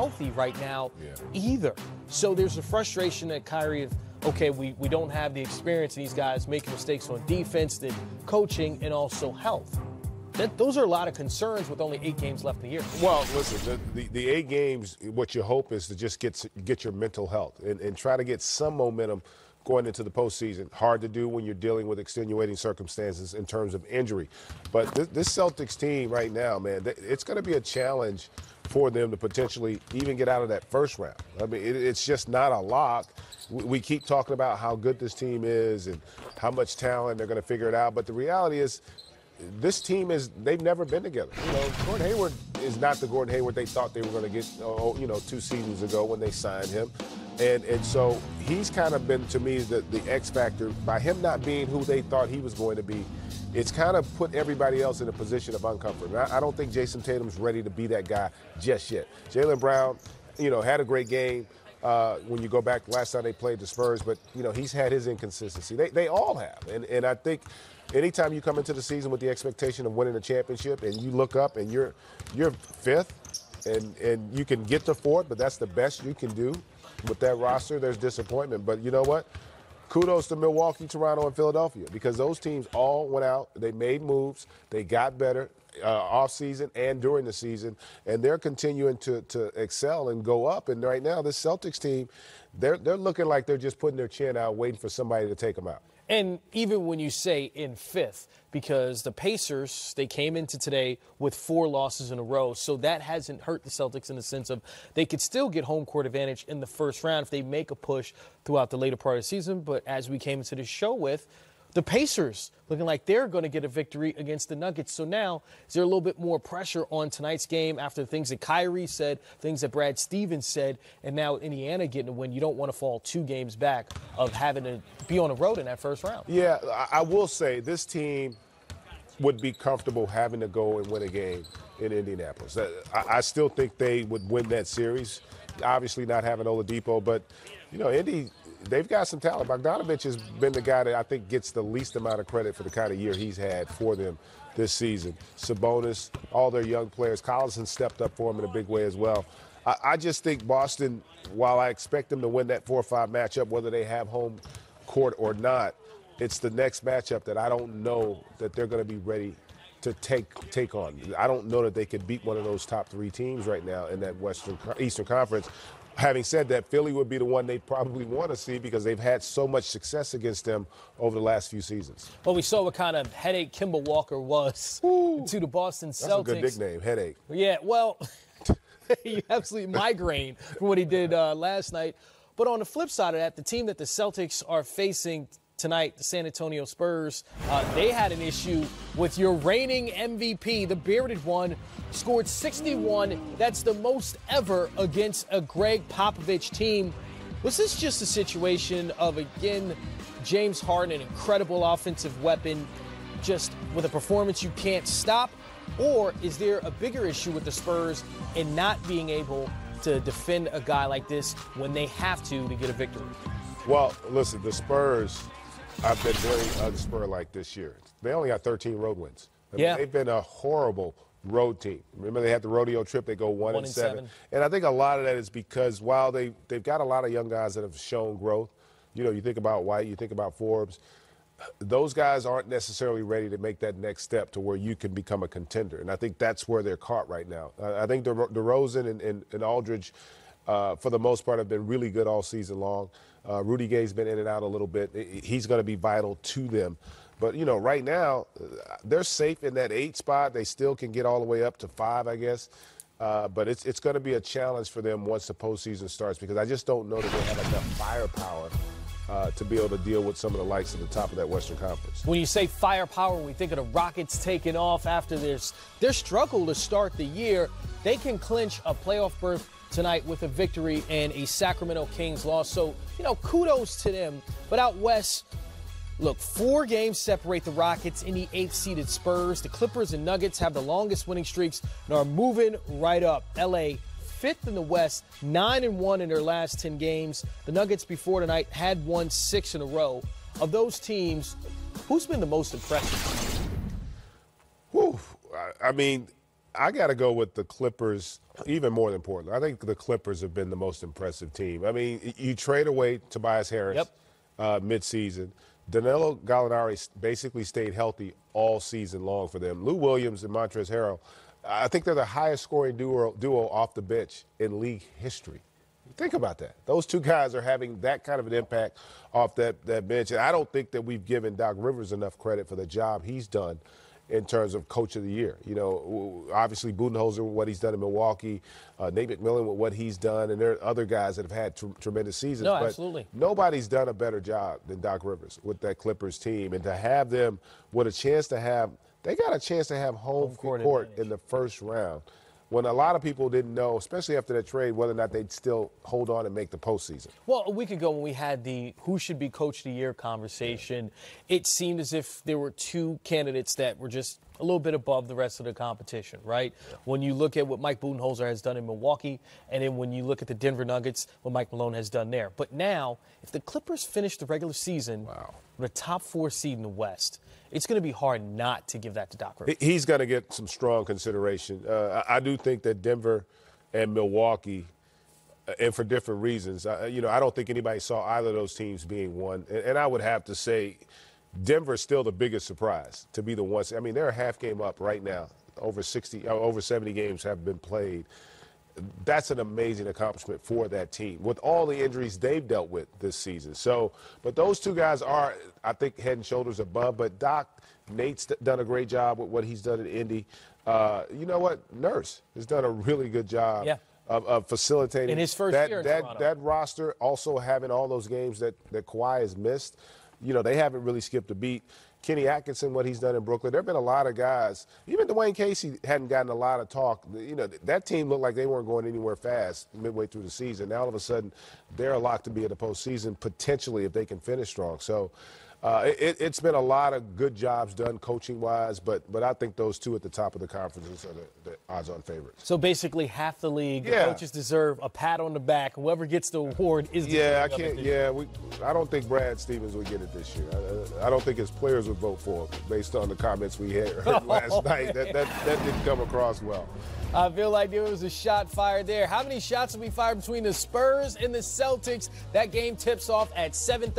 healthy right now either. So there's a frustration that Kyrie of, okay, we don't have the experience in these guys making mistakes on defense, then coaching, and also health. Those are a lot of concerns with only 8 games left in the year. Well, listen, the 8 games, what you hope is to just get your mental health and try to get some momentum going into the postseason. Hard to do when you're dealing with extenuating circumstances in terms of injury. But this Celtics team right now, man, it's going to be a challenge for them to potentially even get out of that first round. I mean, it's just not a lock. We keep talking about how good this team is and how much talent they're going to figure it out. But the reality is, this team they've never been together. You know, Gordon Hayward is not the Gordon Hayward they thought they were going to get, 2 seasons ago when they signed him. And so he's kind of been, to me, the X factor. By him not being who they thought he was going to be, it's kind of put everybody else in a position of uncomfort. I don't think Jason Tatum's ready to be that guy just yet. Jaylen Brown, had a great game when you go back last time they played the Spurs, but, he's had his inconsistency. They all have. And I think anytime you come into the season with the expectation of winning a championship and you look up and you're 5th and you can get to 4th, but that's the best you can do with that roster, there's disappointment. But you know what? Kudos to Milwaukee, Toronto, and Philadelphia, because those teams all went out, they made moves, they got better off-season and during the season, and they're continuing to excel and go up. And right now, this Celtics team, they're looking like they're just putting their chin out, waiting for somebody to take them out. And even when you say in 5th, because the Pacers, they came into today with 4 losses in a row, so that hasn't hurt the Celtics in the sense of they could still get home court advantage in the first round if they make a push throughout the later part of the season. But as we came into the show with, the Pacers looking like they're going to get a victory against the Nuggets. So now, is there a little bit more pressure on tonight's game after the things that Kyrie said, things that Brad Stevens said, and now Indiana getting a win? You don't want to fall 2 games back of having to be on the road in that first round. Yeah, I will say this team would be comfortable having to go and win a game in Indianapolis. I still think they would win that series. Obviously not having Oladipo, but, Indy, they've got some talent. Bogdanovich has been the guy that I think gets the least amount of credit for the kind of year he's had for them this season. Sabonis, all their young players. Collison stepped up for them in a big way as well. I just think Boston, while I expect them to win that 4-5 matchup, whether they have home court or not, it's the next matchup that I don't know that they're going to be ready to take on. I don't know that they could beat one of those top 3 teams right now in that Eastern Conference. Having said that, Philly would be the one they probably want to see because they've had so much success against them over the last few seasons. Well, we saw what kind of headache Kemba Walker was to the Boston Celtics. That's a good nickname, headache. Yeah, well, he absolutely migraine for what he did last night. But on the flip side of that, the team that the Celtics are facing tonight, the San Antonio Spurs, they had an issue with your reigning MVP, the bearded one, scored 61. That's the most ever against a Greg Popovich team. Was this just a situation of, again, James Harden, an incredible offensive weapon, just with a performance you can't stop? Or is there a bigger issue with the Spurs in not being able to defend a guy like this when they have to get a victory? Well, listen, the Spurs, I've been very Spur-like this year. They only got 13 road wins. They've been a horrible road team. Remember, they had the rodeo trip. They go 1-7. And I think a lot of that is because while they've got a lot of young guys that have shown growth, you think about White, you think about Forbes, those guys aren't necessarily ready to make that next step to where you can become a contender. And I think that's where they're caught right now. I think DeRozan and Aldridge, for the most part, have been really good all season long. Rudy Gay's been in and out a little bit. He's going to be vital to them. But, right now, they're safe in that 8 spot. They still can get all the way up to 5, I guess. But it's going to be a challenge for them once the postseason starts because I just don't know that they have enough firepower to be able to deal with some of the likes at the top of that Western Conference. When you say firepower, we think of the Rockets taking off after their struggle to start the year. They can clinch a playoff berth tonight with a victory and a Sacramento Kings loss. So, kudos to them. But out west, look, 4 games separate the Rockets and the 8th-seeded Spurs. The Clippers and Nuggets have the longest winning streaks and are moving right up. L.A. 5th in the West, 9-1 in their last 10 games. The Nuggets before tonight had won 6 in a row. Of those teams, who's been the most impressive? I mean, I got to go with the Clippers, even more than Portland. I think the Clippers have been the most impressive team. I mean, you trade away Tobias Harris midseason. Danilo Gallinari basically stayed healthy all season long for them. Lou Williams and Montrezl Harrell, I think they're the highest scoring duo off the bench in league history. Think about that. Those two guys are having that kind of an impact off that bench. And I don't think that we've given Doc Rivers enough credit for the job he's done in terms of Coach of the Year. You know, obviously Budenholzer with what he's done in Milwaukee, Nate McMillan with what he's done, and there are other guys that have had tremendous seasons. No, but absolutely. Nobody's done a better job than Doc Rivers with that Clippers team. And to have them with a chance to have – they got a chance to have home court in the first round, when a lot of people didn't know, especially after that trade, whether or not they'd still hold on and make the postseason. Well, a week ago when we had the who should be Coach of the Year conversation, it seemed as if there were two candidates that were just a little bit above the rest of the competition, right? Yeah. When you look at what Mike Budenholzer has done in Milwaukee, and then when you look at the Denver Nuggets, what Mike Malone has done there. But now, if the Clippers finish the regular season with a top 4 seed in the West, it's going to be hard not to give that to Doc Rivers. He's going to get some strong consideration. I do think that Denver and Milwaukee, and for different reasons, I don't think anybody saw either of those teams being one. And I would have to say Denver is still the biggest surprise to be the one. I mean, they're a half game up right now. Over 70 games have been played. That's an amazing accomplishment for that team with all the injuries they've dealt with this season. So, but those two guys are, I think, head and shoulders above. But Nate's done a great job with what he's done in Indy. You know what? Nurse has done a really good job of facilitating. In his first year in Toronto. That roster, also having all those games that Kawhi has missed, they haven't really skipped a beat. Kenny Atkinson, what he's done in Brooklyn. There have been a lot of guys. Even Dwayne Casey hadn't gotten a lot of talk. That team looked like they weren't going anywhere fast midway through the season. Now, all of a sudden, they're locked to be in the postseason, potentially, if they can finish strong. So it's been a lot of good jobs done coaching-wise, but I think those two at the top of the conferences are the odds-on favorites. So basically half the league, the coaches deserve a pat on the back. Whoever gets the award is the I don't think Brad Stevens would get it this year. I don't think his players would vote for him based on the comments we heard last night. That didn't come across well. I feel like there was a shot fired there. How many shots will be fired between the Spurs and the Celtics? That game tips off at 7:30.